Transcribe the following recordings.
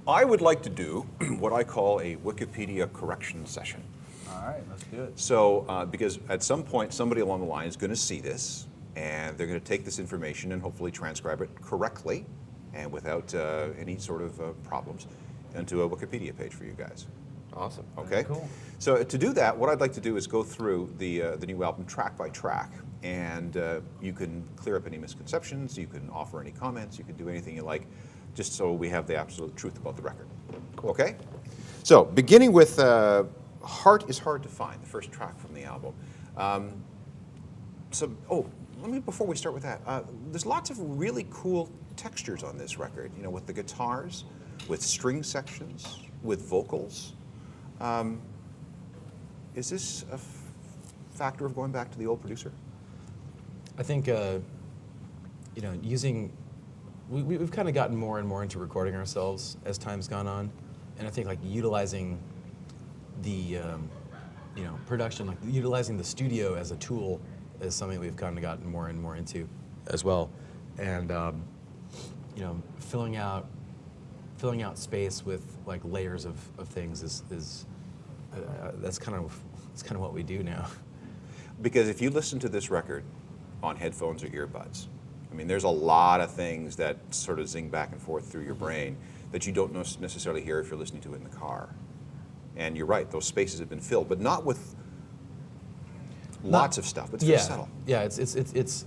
I would like to do what I call a Wikipedia correction session. All right, let's do it. So, because at some point somebody along the line is going to see this, and they're going to take this information and hopefully transcribe it correctly and without any sort of problems into a Wikipedia page for you guys. Awesome. Okay. Cool. So to do that, what I'd like to do is go through the new album track by track, and you can clear up any misconceptions, you can offer any comments, you can do anything you like, just so we have the absolute truth about the record. Cool. Okay. So beginning with "Heart Is Hard to Find," the first track from the album. Before we start with that, there's lots of really cool textures on this record. You know, with the guitars, with string sections, with vocals. Is this a factor of going back to the old producer? I think, we've kind of gotten more and more into recording ourselves as time's gone on, and I think like utilizing the, production, like utilizing the studio as a tool is something we've kind of gotten more and more into as well, and filling out space with like layers of things is that's kind of what we do now. Because if you listen to this record on headphones or earbuds, I mean, there's a lot of things that sort of zing back and forth through your brain that you don't necessarily hear if you're listening to it in the car. And you're right; those spaces have been filled, but not with lots of stuff. But it's very subtle. Yeah, it's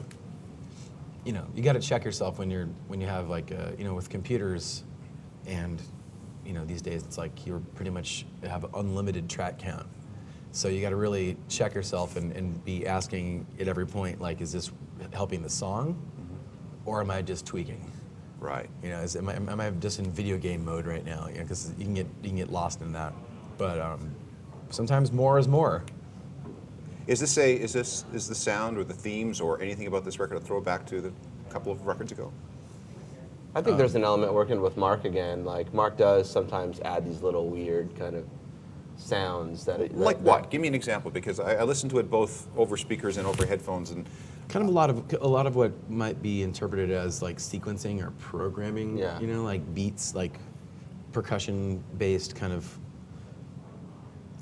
you got to check yourself when you have like with computers, and these days it's like you're pretty much have unlimited track count. So you got to really check yourself and be asking at every point, like, is this helping the song, or am I just tweaking? Right. Am I just in video game mode right now? Because you can get lost in that. But sometimes more is more. Is the sound or the themes or anything about this record a throwback to the couple of records ago? I think there's an element working with Mark again. Like Mark does sometimes add these little weird kind of sounds Like what? Give me an example, because I listen to it both over speakers and over headphones, and kind of a lot of what might be interpreted as like sequencing or programming. Yeah. Like beats, like percussion based kind of.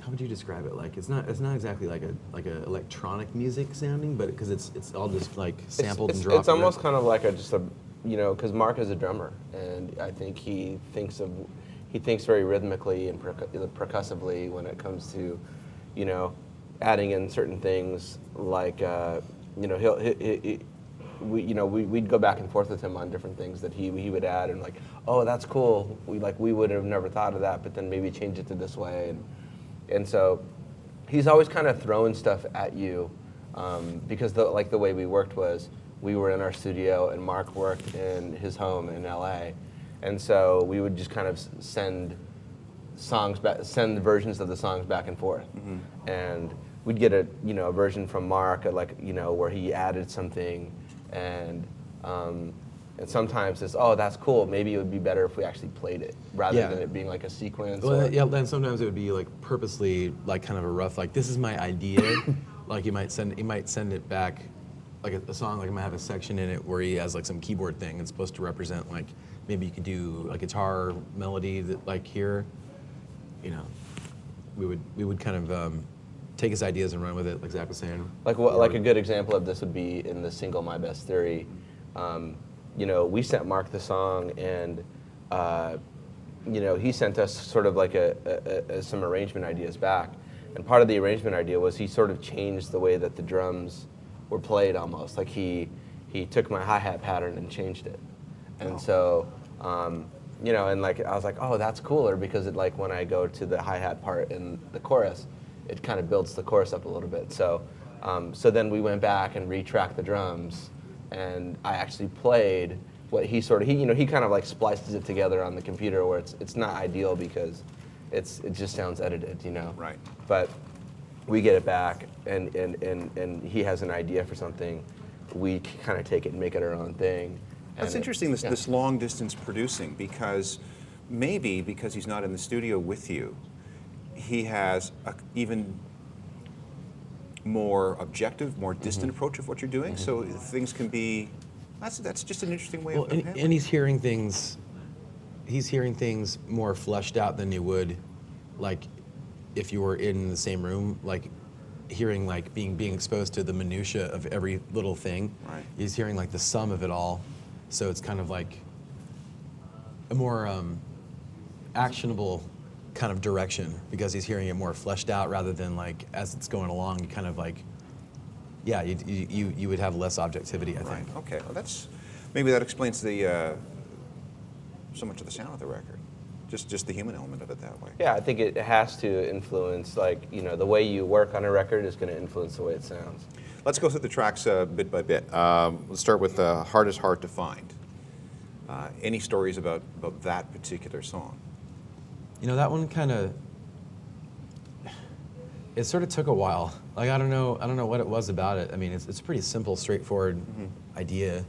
How would you describe it? Like it's not exactly like a electronic music sounding, but because it's all just like sampled and dropped. It's almost kind of like because Mark is a drummer, and I think he thinks very rhythmically and percussively when it comes to, adding in certain things like we'd go back and forth with him on different things that he would add, and like, oh, that's cool. We would have never thought of that, but then maybe change it to this way. And so he's always kind of throwing stuff at you, because the way we worked was we were in our studio and Mark worked in his home in LA, and so we would just kind of send versions of the songs back and forth, and we'd get a version from Mark where he added something, and sometimes it's, oh, that's cool. Maybe it would be better if we actually played it rather than it being like a sequence. Then sometimes it would be like purposely like kind of a rough, like, this is my idea. Like he might send it back, like a song, like it might have a section in it where he has like some keyboard thing. It's supposed to represent, like, maybe you could do a guitar melody that like here. We would kind of take his ideas and run with it, like Zach was saying. Like a good example of this would be in the single "My Best Theory." We sent Mark the song, and he sent us sort of like some arrangement ideas back. And part of the arrangement idea was he sort of changed the way that the drums were played almost. Like he took my hi-hat pattern and changed it. And so, and like I was like, oh, that's cooler, because it, like when I go to the hi-hat part in the chorus, it kind of builds the chorus up a little bit. So, so then we went back and retracked the drums, and I actually played what he kind of like splices it together on the computer, where it's not ideal because it just sounds edited, Right. But we get it back, and he has an idea for something. We kind of take it and make it our own thing. That's interesting, this long distance producing, because maybe because he's not in the studio with you, he has a even more objective, more distant approach of what you're doing. So things can be, that's just an interesting way of handling. And he's hearing things he's hearing things more fleshed out than you would, like, if you were in the same room, like hearing like being exposed to the minutia of every little thing. Right. He's hearing like the sum of it all, so it's kind of like a more actionable kind of direction because he's hearing it more fleshed out rather than like as it's going along. You kind of like, yeah, you would have less objectivity, I think. Right. Okay. Well, maybe that explains the so much of the sound of the record. Just the human element of it that way. Yeah, I think it has to influence, like, the way you work on a record is going to influence the way it sounds. Let's go through the tracks bit by bit. Let's start with Heart is Hard to Find. Any stories about that particular song? That one kind of, it sort of took a while. Like, I don't know what it was about it. I mean, it's a pretty simple, straightforward idea.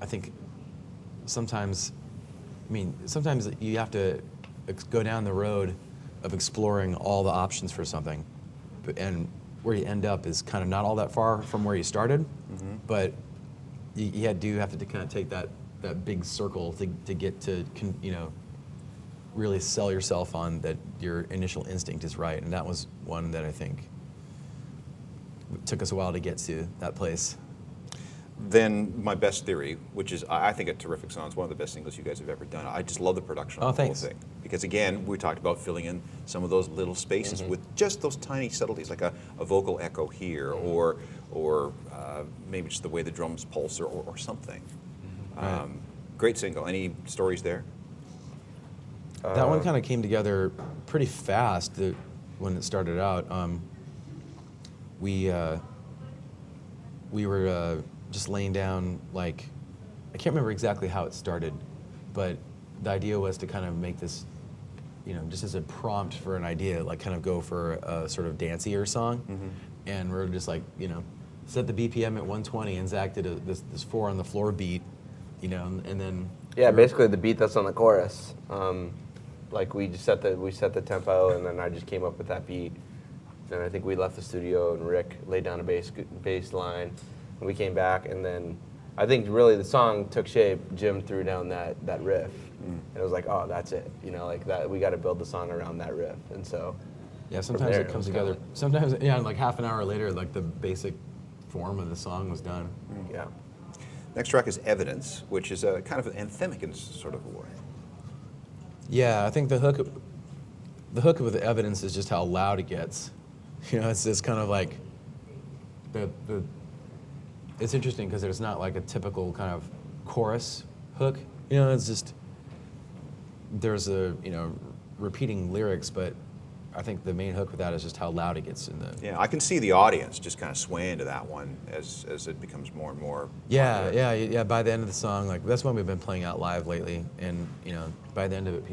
I think sometimes you have to go down the road of exploring all the options for something, and where you end up is kind of not all that far from where you started, but you do have to kind of take that big circle to get to really sell yourself on that your initial instinct is right, and that was one that I think took us a while to get to that place. Then My Best Theory, which is, I think, a terrific song. It's one of the best singles you guys have ever done. I just love the production on the whole thing. Because again, we talked about filling in some of those little spaces with just those tiny subtleties, like a vocal echo here, or maybe just the way the drums pulse or something. Right. Great single. Any stories there? That one kind of came together pretty fast when it started out. We were just laying down, like, I can't remember exactly how it started, but the idea was to kind of make this, just as a prompt for an idea, like kind of go for a sort of dancier song. And we're just like, set the BPM at 120, and Zach did this 4 on the floor beat, and then... Yeah, basically the beat that's on the chorus. Like we set the tempo, and then I just came up with that beat. And I think we left the studio, and Rick laid down a bass line. And we came back, and then I think really the song took shape. Jim threw down that riff, and it was like, oh, that's it. Like that. We got to build the song around that riff, and so. Yeah, sometimes it comes together. Sometimes, like half an hour later, like the basic form of the song was done. Yeah. Next track is Evidence, which is a kind of an anthemic in sort of a way. Yeah, I think the hook with the Evidence is just how loud it gets. It's just kind of like it's interesting because there's not like a typical kind of chorus hook. It's just there's repeating lyrics, but I think the main hook with that is just how loud it gets in the. Yeah, I can see the audience just kind of swaying to that one as it becomes more and more. Yeah. By the end of the song, like that's one we've been playing out live lately, and by the end of it,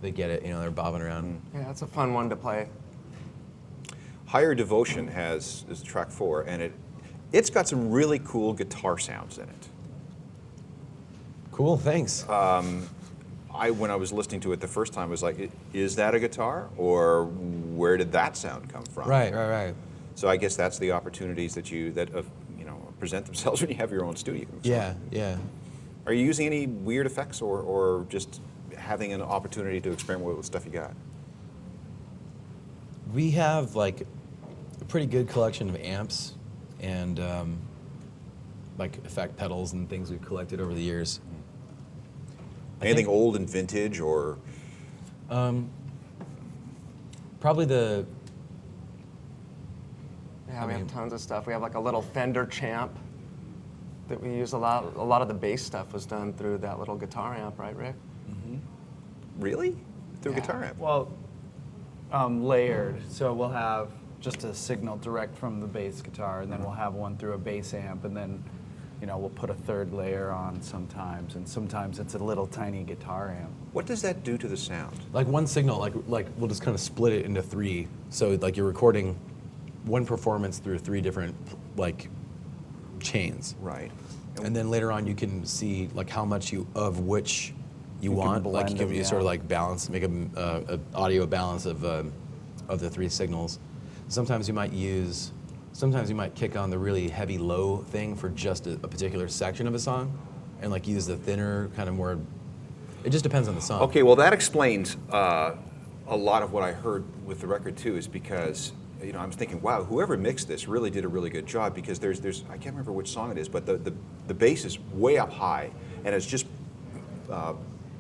they get it. They're bobbing around. Yeah, it's a fun one to play. Higher Devotion is track 4, and it's got some really cool guitar sounds in it. Cool, thanks. When I was listening to it the first time, I was like, is that a guitar? Or where did that sound come from? Right. So I guess that's the opportunities that present themselves when you have your own studio. Yeah. Are you using any weird effects or just having an opportunity to experiment with stuff you got? We have like a pretty good collection of amps and like effect pedals and things we've collected over the years. Anything old and vintage or? Probably the. Yeah, we have tons of stuff. We have like a little Fender Champ that we use a lot. A lot of the bass stuff was done through that little guitar amp, right, Rick? Really? Through a guitar amp? Well, layered. So we'll have just a signal direct from the bass guitar, and then we'll have one through a bass amp, and then we'll put a third layer on sometimes, and sometimes it's a little tiny guitar amp. What does that do to the sound? Like one signal, like we'll just kind of split it into 3. So like you're recording one performance through 3 different like chains. Right. And then later on you can see like how much of which you want. Like you blend can them, sort of yeah. like balance, make a audio balance of the 3 signals. Sometimes you might kick on the really heavy low thing for just a particular section of a song. and like use the thinner kind of more. It just depends on the song. Okay, well that explains a lot of what I heard with the record too, is because I was thinking, wow, whoever mixed this really did a really good job, because there's I can't remember which song it is, but the bass is way up high and it's just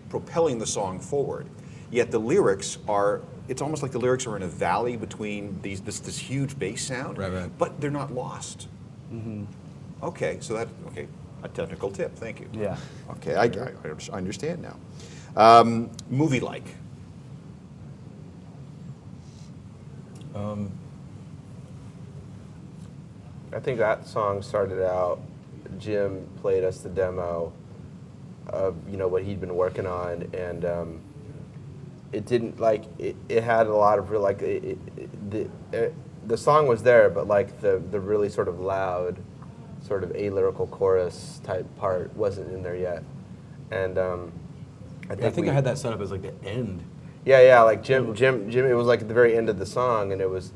propelling the song forward. Yet the lyrics are, it's almost like the lyrics are in a valley between this huge bass sound, Right. but they're not lost. Okay, so a technical tip, thank you. Yeah. Okay, I understand now. Movie-like. I think that song started out, Jim played us the demo of what he'd been working on, and it didn't it had a lot of real the song was there, but like the really sort of loud, sort of alyrical chorus type part wasn't in there yet, and I think I had that set up as like the end. Yeah, like Jim, it was like at the very end of the song, and it was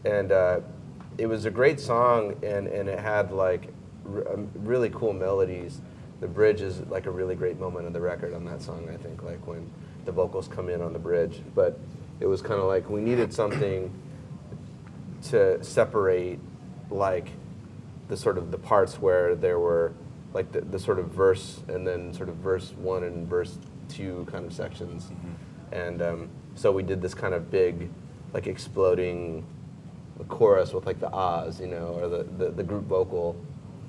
a great song, and it had like really cool melodies. The bridge is like a really great moment of the record on that song, I think, like when the vocals come in on the bridge. But it was kind of like we needed something to separate like the sort of the parts where there were like the sort of verse and then sort of verse 1 and verse 2 kind of sections. And so we did this kind of big, like exploding chorus with like the ahs, or the group vocal,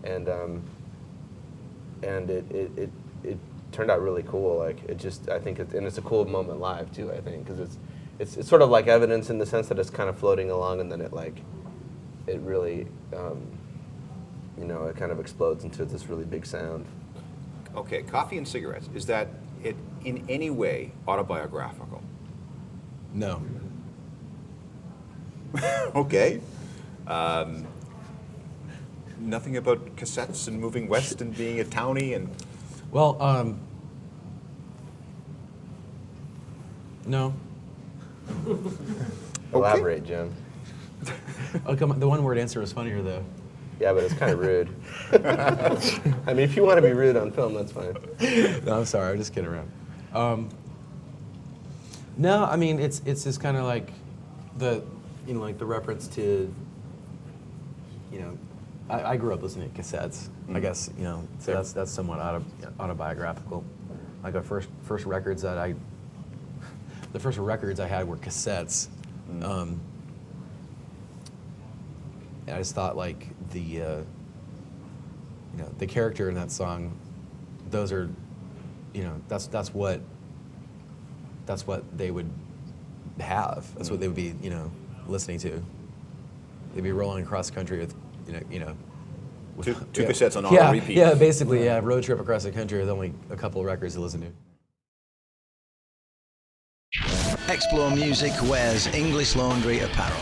and it turned out really cool. Like I think it's a cool moment live too. I think because it's sort of like Evidence in the sense that it's kind of floating along, and then it really it kind of explodes into this really big sound. Okay, Coffee and Cigarettes, is that it in any way autobiographical? No. Okay. Nothing about cassettes and moving west and being a townie and... Well, no. Elaborate, Jim. Oh, come on. The one-word answer was funnier, though. Yeah, but it's kind of rude. I mean, if you want to be rude on film, that's fine. No, I'm sorry. I'm just kidding around. No, I mean it's just kind of like the like the reference to I grew up listening to cassettes. I guess so that's somewhat autobiographical. Like the first records that I had were cassettes. And I just thought like the character in that song, those are that's what they would have. That's what they would be listening to. They'd be rolling across the country with with two cassettes on auto repeat. Yeah, basically, yeah, road trip across the country with only a couple of records to listen to. Explore Music wears English Laundry apparel.